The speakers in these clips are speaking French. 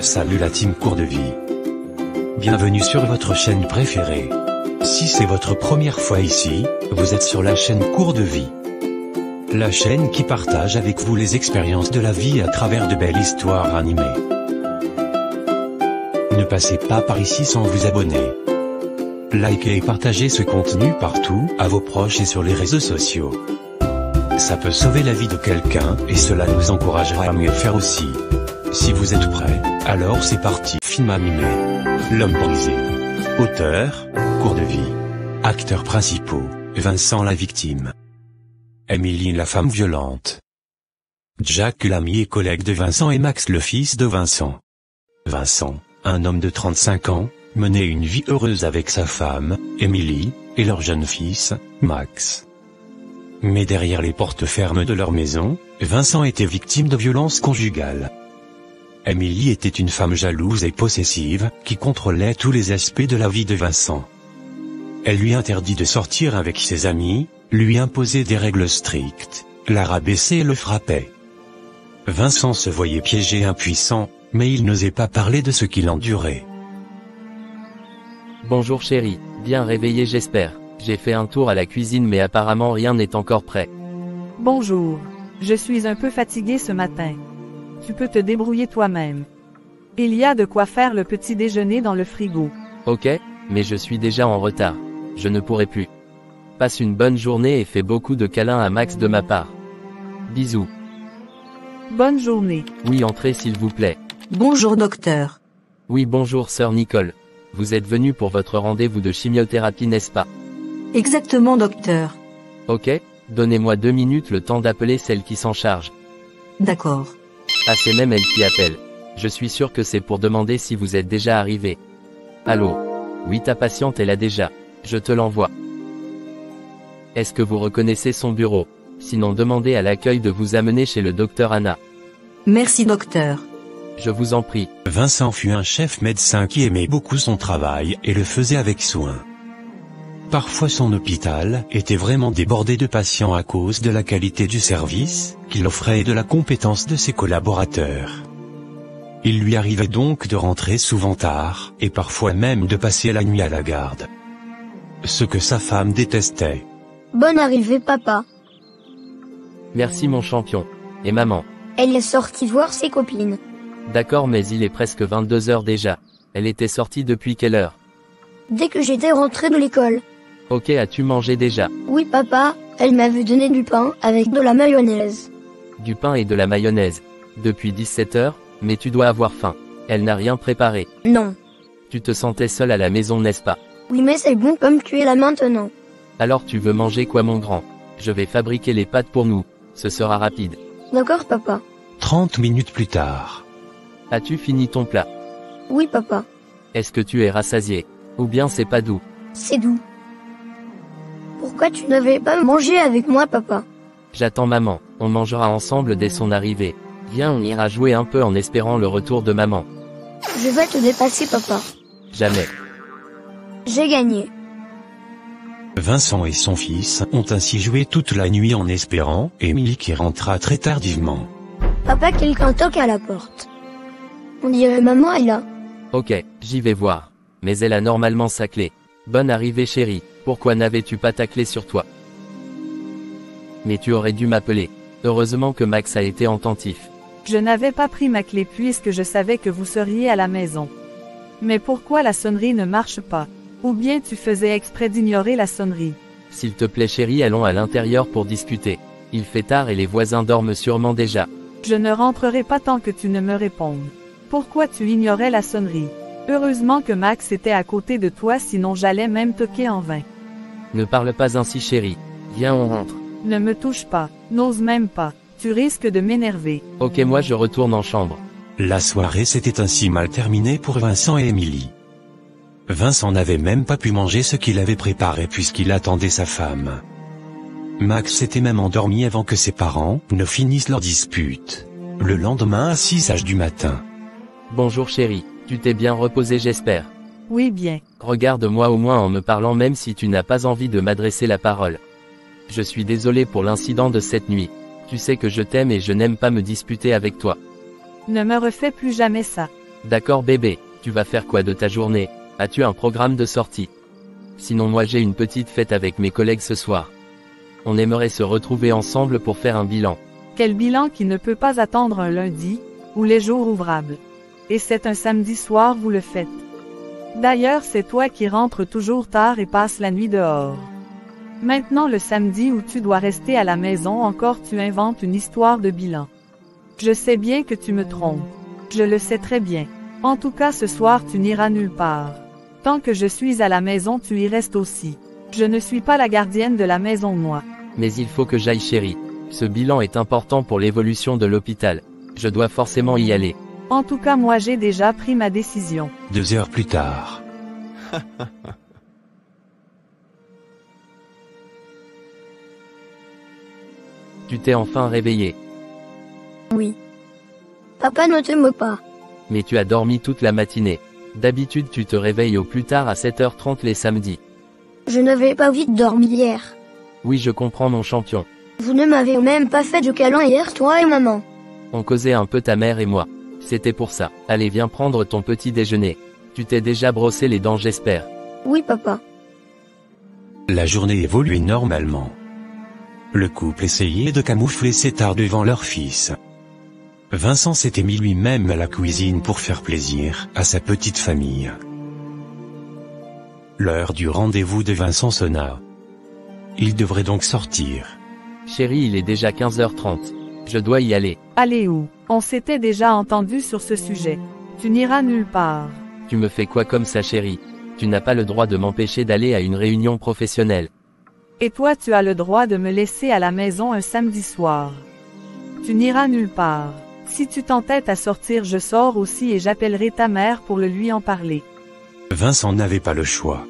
Salut la team Cours de Vie. Bienvenue sur votre chaîne préférée. Si c'est votre première fois ici, vous êtes sur la chaîne Cours de Vie. La chaîne qui partage avec vous les expériences de la vie à travers de belles histoires animées. Ne passez pas par ici sans vous abonner. Likez et partagez ce contenu partout, à vos proches et sur les réseaux sociaux. Ça peut sauver la vie de quelqu'un, et cela nous encouragera à mieux faire aussi. Si vous êtes prêts, alors c'est parti. Film animé. L'homme brisé. Auteur, Cours de Vie. Acteurs principaux, Vincent la victime. Émilie la femme violente. Jack l'ami et collègue de Vincent et Max le fils de Vincent. Vincent, un homme de 35 ans, menait une vie heureuse avec sa femme, Émilie, et leur jeune fils, Max. Mais derrière les portes fermes de leur maison, Vincent était victime de violences conjugales. Émilie était une femme jalouse et possessive, qui contrôlait tous les aspects de la vie de Vincent. Elle lui interdit de sortir avec ses amis, lui imposait des règles strictes, la rabaissait et le frappait. Vincent se voyait piégé et impuissant, mais il n'osait pas parler de ce qu'il endurait. Bonjour chérie, bien réveillée j'espère. J'ai fait un tour à la cuisine mais apparemment rien n'est encore prêt. Bonjour. Je suis un peu fatiguée ce matin. Tu peux te débrouiller toi-même. Il y a de quoi faire le petit déjeuner dans le frigo. Ok, mais je suis déjà en retard. Je ne pourrai plus. Passe une bonne journée et fais beaucoup de câlins à Max de ma part. Bisous. Bonne journée. Oui, entrez s'il vous plaît. Bonjour docteur. Oui, bonjour sœur Nicole. Vous êtes venue pour votre rendez-vous de chimiothérapie, n'est-ce pas? Exactement docteur. Ok, donnez-moi 2 minutes le temps d'appeler celle qui s'en charge. D'accord. Ah, c'est même elle qui appelle. Je suis sûr que c'est pour demander si vous êtes déjà arrivé. Allô? Oui, ta patiente est là déjà. Je te l'envoie. Est-ce que vous reconnaissez son bureau? Sinon demandez à l'accueil de vous amener chez le docteur Anna. Merci docteur. Je vous en prie. Vincent fut un chef médecin qui aimait beaucoup son travail et le faisait avec soin. Parfois son hôpital était vraiment débordé de patients à cause de la qualité du service qu'il offrait et de la compétence de ses collaborateurs. Il lui arrivait donc de rentrer souvent tard, et parfois même de passer la nuit à la garde. Ce que sa femme détestait. Bonne arrivée papa. Merci mon champion. Et maman? Elle est sortie voir ses copines. D'accord, mais il est presque 22 heures déjà. Elle était sortie depuis quelle heure? Dès que j'étais rentrée de l'école. Ok, as-tu mangé déjà? Oui papa, elle m'avait donné du pain avec de la mayonnaise. Du pain et de la mayonnaise. Depuis 17 heures, mais tu dois avoir faim. Elle n'a rien préparé. Non. Tu te sentais seul à la maison, n'est-ce pas? Oui mais c'est bon comme tu es là maintenant. Alors tu veux manger quoi mon grand? Je vais fabriquer les pâtes pour nous. Ce sera rapide. D'accord papa. 30 minutes plus tard. As-tu fini ton plat? Oui papa. Est-ce que tu es rassasié? Ou bien c'est pas doux? C'est doux. Pourquoi tu n'avais pas mangé avec moi papa? J'attends maman, on mangera ensemble dès son arrivée. Viens, on ira jouer un peu en espérant le retour de maman. Je vais te dépasser papa. Jamais. J'ai gagné. Vincent et son fils ont ainsi joué toute la nuit en espérant Émilie qui rentra très tardivement. Papa, quelqu'un toque à la porte. On dirait maman est là. Ok, j'y vais voir. Mais elle a normalement sa clé. Bonne arrivée chérie, pourquoi n'avais-tu pas ta clé sur toi? Mais tu aurais dû m'appeler. Heureusement que Max a été attentif. Je n'avais pas pris ma clé puisque je savais que vous seriez à la maison. Mais pourquoi la sonnerie ne marche pas? Ou bien tu faisais exprès d'ignorer la sonnerie? S'il te plaît chérie, allons à l'intérieur pour discuter. Il fait tard et les voisins dorment sûrement déjà. Je ne rentrerai pas tant que tu ne me répondes. Pourquoi tu ignorais la sonnerie? Heureusement que Max était à côté de toi, sinon j'allais même toquer en vain. Ne parle pas ainsi chérie. Viens, on rentre. Ne me touche pas, n'ose même pas, tu risques de m'énerver. Ok, moi je retourne en chambre. La soirée s'était ainsi mal terminée pour Vincent et Émilie. Vincent n'avait même pas pu manger ce qu'il avait préparé puisqu'il attendait sa femme. Max s'était même endormi avant que ses parents ne finissent leur dispute. Le lendemain à 6h du matin. Bonjour chérie, tu t'es bien reposé j'espère. Oui bien. Regarde-moi au moins en me parlant même si tu n'as pas envie de m'adresser la parole. Je suis désolé pour l'incident de cette nuit. Tu sais que je t'aime et je n'aime pas me disputer avec toi. Ne me refais plus jamais ça. D'accord bébé, tu vas faire quoi de ta journée? As-tu un programme de sortie? Sinon moi j'ai une petite fête avec mes collègues ce soir. On aimerait se retrouver ensemble pour faire un bilan. Quel bilan qui ne peut pas attendre un lundi, ou les jours ouvrables. Et c'est un samedi soir vous le faites. D'ailleurs c'est toi qui rentres toujours tard et passes la nuit dehors. Maintenant le samedi où tu dois rester à la maison encore tu inventes une histoire de bilan. Je sais bien que tu me trompes. Je le sais très bien. En tout cas ce soir tu n'iras nulle part. Tant que je suis à la maison tu y restes aussi. Je ne suis pas la gardienne de la maison moi. Mais il faut que j'aille chérie. Ce bilan est important pour l'évolution de l'hôpital. Je dois forcément y aller. En tout cas moi j'ai déjà pris ma décision. 2 heures plus tard. Tu t'es enfin réveillé. Oui. Papa ne te moque pas. Mais tu as dormi toute la matinée. D'habitude tu te réveilles au plus tard à 7h30 les samedis. Je n'avais pas vite dormi hier. Oui je comprends mon champion. Vous ne m'avez même pas fait de câlin hier toi et maman. On causait un peu ta mère et moi. C'était pour ça. Allez viens prendre ton petit déjeuner. Tu t'es déjà brossé les dents j'espère. Oui papa. La journée évoluait normalement. Le couple essayait de camoufler ses tares devant leur fils. Vincent s'était mis lui-même à la cuisine pour faire plaisir à sa petite famille. L'heure du rendez-vous de Vincent sonna. Il devrait donc sortir. Chérie il est déjà 15h30. Je dois y aller. Allez où? On s'était déjà entendu sur ce sujet. Tu n'iras nulle part. Tu me fais quoi comme ça chérie? Tu n'as pas le droit de m'empêcher d'aller à une réunion professionnelle. Et toi tu as le droit de me laisser à la maison un samedi soir. Tu n'iras nulle part. Si tu t'entêtes à sortir je sors aussi et j'appellerai ta mère pour le lui en parler. Vincent n'avait pas le choix.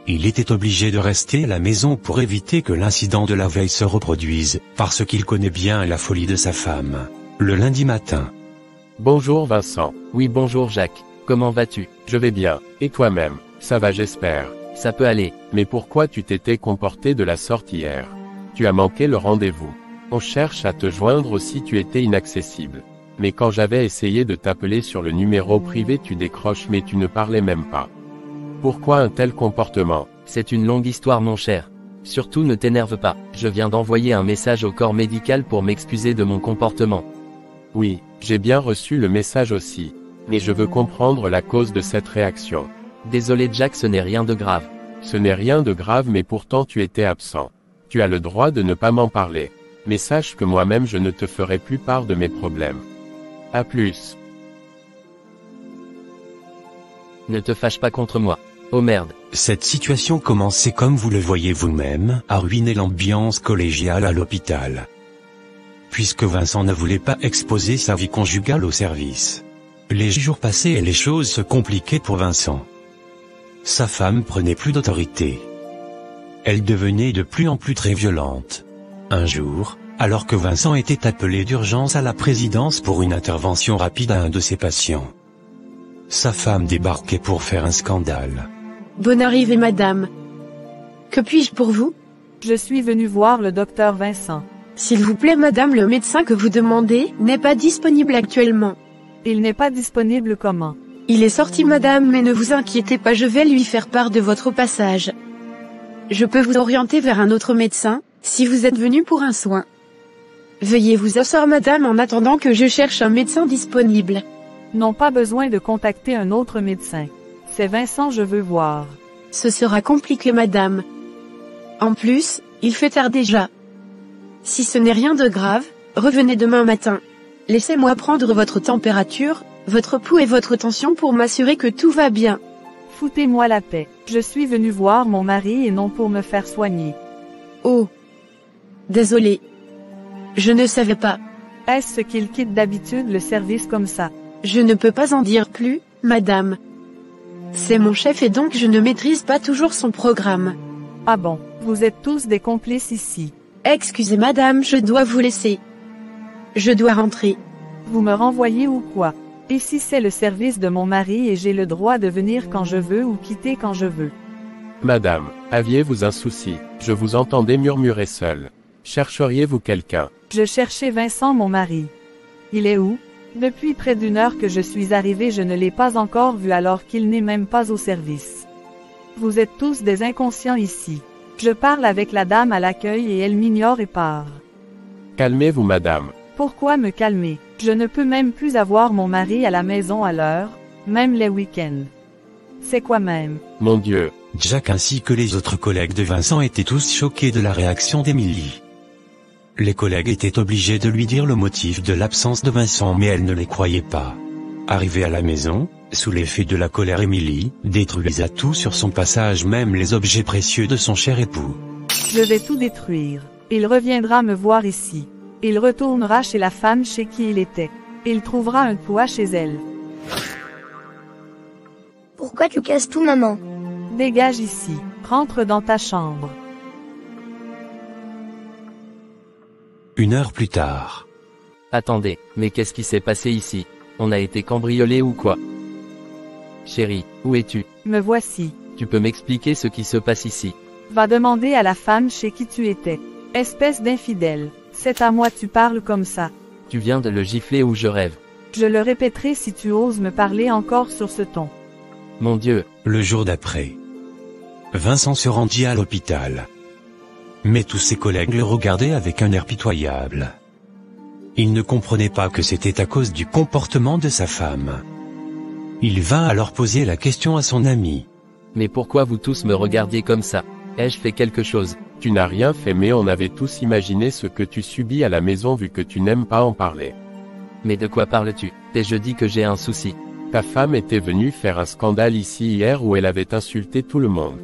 Il était obligé de rester à la maison pour éviter que l'incident de la veille se reproduise, parce qu'il connaît bien la folie de sa femme. Le lundi matin. Bonjour Vincent. Oui bonjour Jacques. Comment vas-tu? Je vais bien. Et toi-même? Ça va j'espère. Ça peut aller. Mais pourquoi tu t'étais comporté de la sorte hier? Tu as manqué le rendez-vous. On cherche à te joindre aussi tu étais inaccessible. Mais quand j'avais essayé de t'appeler sur le numéro privé tu décroches mais tu ne parlais même pas. Pourquoi un tel comportement? C'est une longue histoire mon cher. Surtout ne t'énerve pas. Je viens d'envoyer un message au corps médical pour m'excuser de mon comportement. Oui, j'ai bien reçu le message aussi. Mais je veux comprendre la cause de cette réaction. Désolé Jack ce n'est rien de grave. Ce n'est rien de grave mais pourtant tu étais absent. Tu as le droit de ne pas m'en parler. Mais sache que moi-même je ne te ferai plus part de mes problèmes. À plus. Ne te fâche pas contre moi. Oh merde. Cette situation commençait comme vous le voyez vous-même, à ruiner l'ambiance collégiale à l'hôpital. Puisque Vincent ne voulait pas exposer sa vie conjugale au service. Les jours passaient et les choses se compliquaient pour Vincent. Sa femme prenait plus d'autorité. Elle devenait de plus en plus très violente. Un jour, alors que Vincent était appelé d'urgence à la présidence pour une intervention rapide à un de ses patients, sa femme débarquait pour faire un scandale. Bonne arrivée madame. Que puis-je pour vous? Je suis venu voir le docteur Vincent. S'il vous plaît madame le médecin que vous demandez n'est pas disponible actuellement. Il n'est pas disponible comment? Il est sorti madame mais ne vous inquiétez pas je vais lui faire part de votre passage. Je peux vous orienter vers un autre médecin, si vous êtes venu pour un soin. Veuillez vous asseoir madame en attendant que je cherche un médecin disponible. Non pas besoin de contacter un autre médecin. C'est Vincent je veux voir. Ce sera compliqué madame. En plus, il fait tard déjà. Si ce n'est rien de grave, revenez demain matin. Laissez-moi prendre votre température, votre pouls et votre tension pour m'assurer que tout va bien. Foutez-moi la paix. Je suis venu voir mon mari et non pour me faire soigner. Oh. Désolé. Je ne savais pas. Est-ce ce qu'il quitte d'habitude le service comme ça? Je ne peux pas en dire plus, madame. C'est mon chef et donc je ne maîtrise pas toujours son programme. Ah bon, vous êtes tous des complices ici. Excusez madame, je dois vous laisser. Je dois rentrer. Vous me renvoyez ou quoi? Ici c'est le service de mon mari et j'ai le droit de venir quand je veux ou quitter quand je veux. Madame, aviez-vous un souci? Je vous entendais murmurer seul. Chercheriez-vous quelqu'un? Je cherchais Vincent mon mari. Il est où? Depuis près d'une heure que je suis arrivé, je ne l'ai pas encore vu alors qu'il n'est même pas au service. Vous êtes tous des inconscients ici. Je parle avec la dame à l'accueil et elle m'ignore et part. Calmez-vous madame. Pourquoi me calmer? Je ne peux même plus avoir mon mari à la maison à l'heure, même les week-ends. C'est quoi même? Mon Dieu. Jack ainsi que les autres collègues de Vincent étaient tous choqués de la réaction d'Emily. Les collègues étaient obligés de lui dire le motif de l'absence de Vincent mais elle ne les croyait pas. Arrivée à la maison, sous l'effet de la colère, Emily détruisa tout sur son passage, même les objets précieux de son cher époux. Je vais tout détruire. Il reviendra me voir ici. Il retournera chez la femme chez qui il était. Il trouvera un poids chez elle. Pourquoi tu casses tout, maman? Dégage ici. Rentre dans ta chambre. 1 heure plus tard. Attendez, mais qu'est-ce qui s'est passé ici? On a été cambriolé ou quoi? Chérie, où es-tu? Me voici. Tu peux m'expliquer ce qui se passe ici? Va demander à la femme chez qui tu étais. Espèce d'infidèle. C'est à moi tu parles comme ça. Tu viens de le gifler ou je rêve? Je le répéterai si tu oses me parler encore sur ce ton. Mon Dieu. Le jour d'après, Vincent se rendit à l'hôpital. Mais tous ses collègues le regardaient avec un air pitoyable. Il ne comprenait pas que c'était à cause du comportement de sa femme. Il vint alors poser la question à son ami. Mais pourquoi vous tous me regardiez comme ça? Ai-je fait quelque chose? Tu n'as rien fait mais on avait tous imaginé ce que tu subis à la maison vu que tu n'aimes pas en parler. Mais de quoi parles-tu? Et je dis que j'ai un souci. Ta femme était venue faire un scandale ici hier où elle avait insulté tout le monde.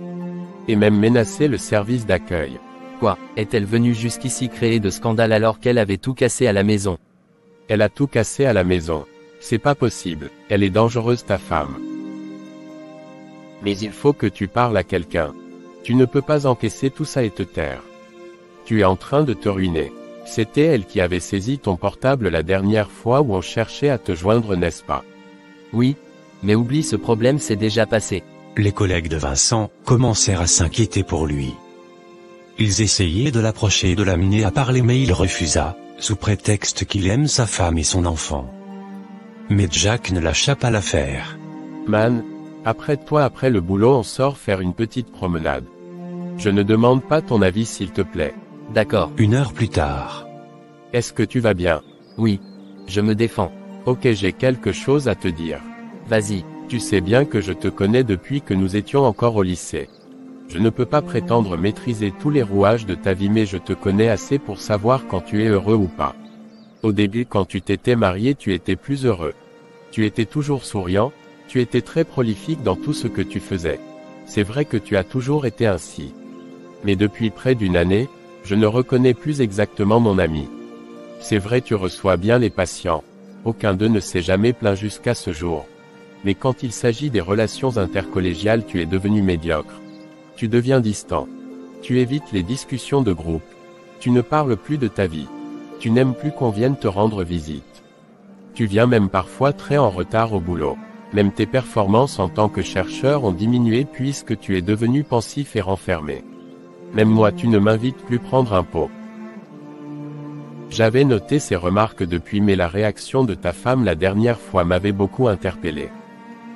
Et même menacé le service d'accueil. Quoi? Est-elle venue jusqu'ici créer de scandale alors qu'elle avait tout cassé à la maison? Elle a tout cassé à la maison. C'est pas possible, elle est dangereuse ta femme. Mais il faut que tu parles à quelqu'un. Tu ne peux pas encaisser tout ça et te taire. Tu es en train de te ruiner. C'était elle qui avait saisi ton portable la dernière fois où on cherchait à te joindre, n'est-ce pas? Oui. Mais oublie, ce problème s'est déjà passé. Les collègues de Vincent commencèrent à s'inquiéter pour lui. Ils essayaient de l'approcher et de l'amener à parler mais il refusa, sous prétexte qu'il aime sa femme et son enfant. Mais Jack ne lâcha pas l'affaire. Man, après le boulot on sort faire une petite promenade. Je ne demande pas ton avis s'il te plaît. D'accord. 1 heure plus tard. Est-ce que tu vas bien? Oui. Je me défends. Ok, j'ai quelque chose à te dire. Vas-y. Tu sais bien que je te connais depuis que nous étions encore au lycée. Je ne peux pas prétendre maîtriser tous les rouages de ta vie mais je te connais assez pour savoir quand tu es heureux ou pas. Au début quand tu t'étais marié tu étais plus heureux. Tu étais toujours souriant, tu étais très prolifique dans tout ce que tu faisais. C'est vrai que tu as toujours été ainsi. Mais depuis près d'1 année, je ne reconnais plus exactement mon ami. C'est vrai tu reçois bien les patients. Aucun d'eux ne s'est jamais plaint jusqu'à ce jour. Mais quand il s'agit des relations intercollégiales tu es devenu médiocre. Tu deviens distant. Tu évites les discussions de groupe. Tu ne parles plus de ta vie. Tu n'aimes plus qu'on vienne te rendre visite. Tu viens même parfois très en retard au boulot. Même tes performances en tant que chercheur ont diminué puisque tu es devenu pensif et renfermé. Même moi tu ne m'invites plus prendre un pot. J'avais noté ces remarques depuis mais la réaction de ta femme la dernière fois m'avait beaucoup interpellé.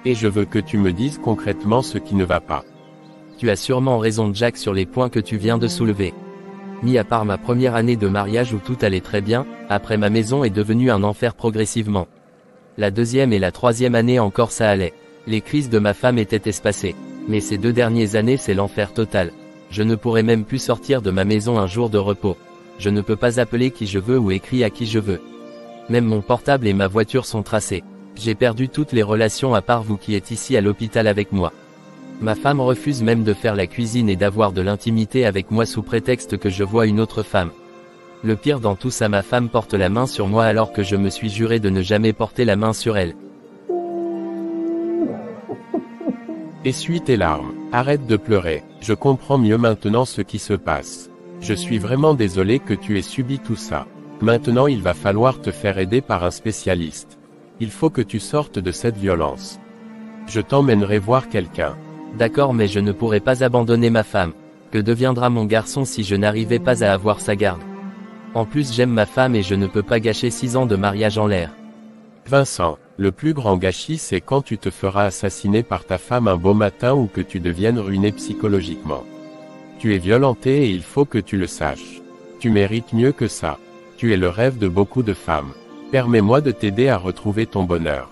Et je veux que tu me dises concrètement ce qui ne va pas. Tu as sûrement raison Jack sur les points que tu viens de soulever. Mis à part ma première année de mariage où tout allait très bien, après ma maison est devenue un enfer progressivement. La 2e et la 3e année encore ça allait. Les crises de ma femme étaient espacées. Mais ces 2 dernières années c'est l'enfer total. Je ne pourrais même plus sortir de ma maison un jour de repos. Je ne peux pas appeler qui je veux ou écrire à qui je veux. Même mon portable et ma voiture sont tracés. J'ai perdu toutes les relations à part vous qui êtes ici à l'hôpital avec moi. Ma femme refuse même de faire la cuisine et d'avoir de l'intimité avec moi sous prétexte que je vois une autre femme. Le pire dans tout ça, ma femme porte la main sur moi alors que je me suis juré de ne jamais porter la main sur elle. Essuie tes larmes. Arrête de pleurer. Je comprends mieux maintenant ce qui se passe. Je suis vraiment désolé que tu aies subi tout ça. Maintenant il va falloir te faire aider par un spécialiste. Il faut que tu sortes de cette violence. Je t'emmènerai voir quelqu'un. D'accord, mais je ne pourrai pas abandonner ma femme. Que deviendra mon garçon si je n'arrivais pas à avoir sa garde? En plus j'aime ma femme et je ne peux pas gâcher 6 ans de mariage en l'air. Vincent, le plus grand gâchis c'est quand tu te feras assassiner par ta femme un beau matin ou que tu deviennes ruiné psychologiquement. Tu es violenté et il faut que tu le saches. Tu mérites mieux que ça. Tu es le rêve de beaucoup de femmes. Permets-moi de t'aider à retrouver ton bonheur.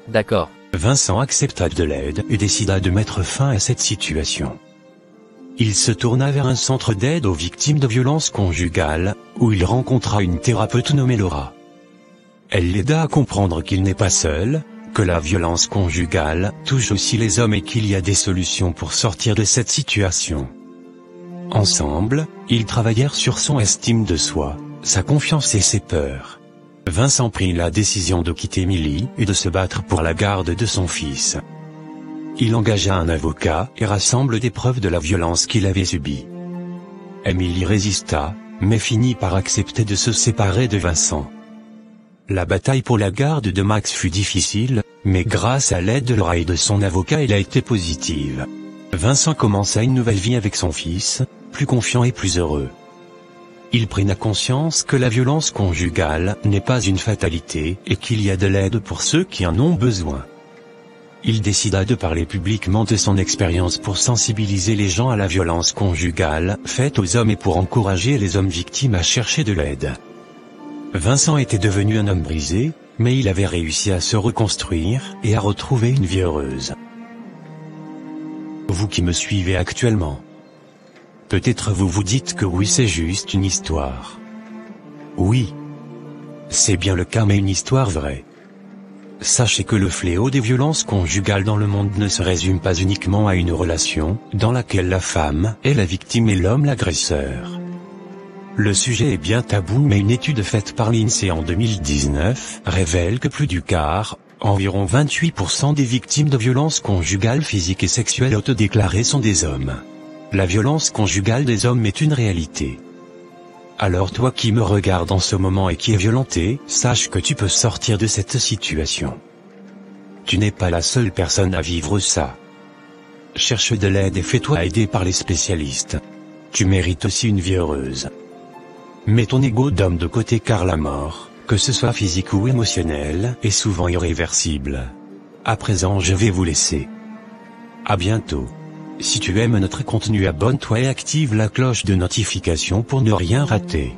D'accord. Vincent accepta de l'aide et décida de mettre fin à cette situation. Il se tourna vers un centre d'aide aux victimes de violences conjugales, où il rencontra une thérapeute nommée Laura. Elle l'aida à comprendre qu'il n'est pas seul, que la violence conjugale touche aussi les hommes et qu'il y a des solutions pour sortir de cette situation. Ensemble, ils travaillèrent sur son estime de soi, sa confiance et ses peurs. Vincent prit la décision de quitter Milly et de se battre pour la garde de son fils. Il engagea un avocat et rassemble des preuves de la violence qu'il avait subie. Emily résista, mais finit par accepter de se séparer de Vincent. La bataille pour la garde de Max fut difficile, mais grâce à l'aide de Laura et de son avocat elle a été positive. Vincent commença une nouvelle vie avec son fils, plus confiant et plus heureux. Il prit conscience que la violence conjugale n'est pas une fatalité et qu'il y a de l'aide pour ceux qui en ont besoin. Il décida de parler publiquement de son expérience pour sensibiliser les gens à la violence conjugale faite aux hommes et pour encourager les hommes victimes à chercher de l'aide. Vincent était devenu un homme brisé, mais il avait réussi à se reconstruire et à retrouver une vie heureuse. Vous qui me suivez actuellement, peut-être vous vous dites que oui, c'est juste une histoire. Oui, c'est bien le cas, mais une histoire vraie. Sachez que le fléau des violences conjugales dans le monde ne se résume pas uniquement à une relation, dans laquelle la femme est la victime et l'homme l'agresseur. Le sujet est bien tabou, mais une étude faite par l'INSEE en 2019 révèle que plus du quart, environ 28% des victimes de violences conjugales physiques et sexuelles autodéclarées sont des hommes. La violence conjugale des hommes est une réalité. Alors toi qui me regardes en ce moment et qui es violenté, sache que tu peux sortir de cette situation. Tu n'es pas la seule personne à vivre ça. Cherche de l'aide et fais-toi aider par les spécialistes. Tu mérites aussi une vie heureuse. Mets ton ego d'homme de côté car la mort, que ce soit physique ou émotionnelle, est souvent irréversible. À présent je vais vous laisser. À bientôt. Si tu aimes notre contenu, abonne-toi et active la cloche de notification pour ne rien rater.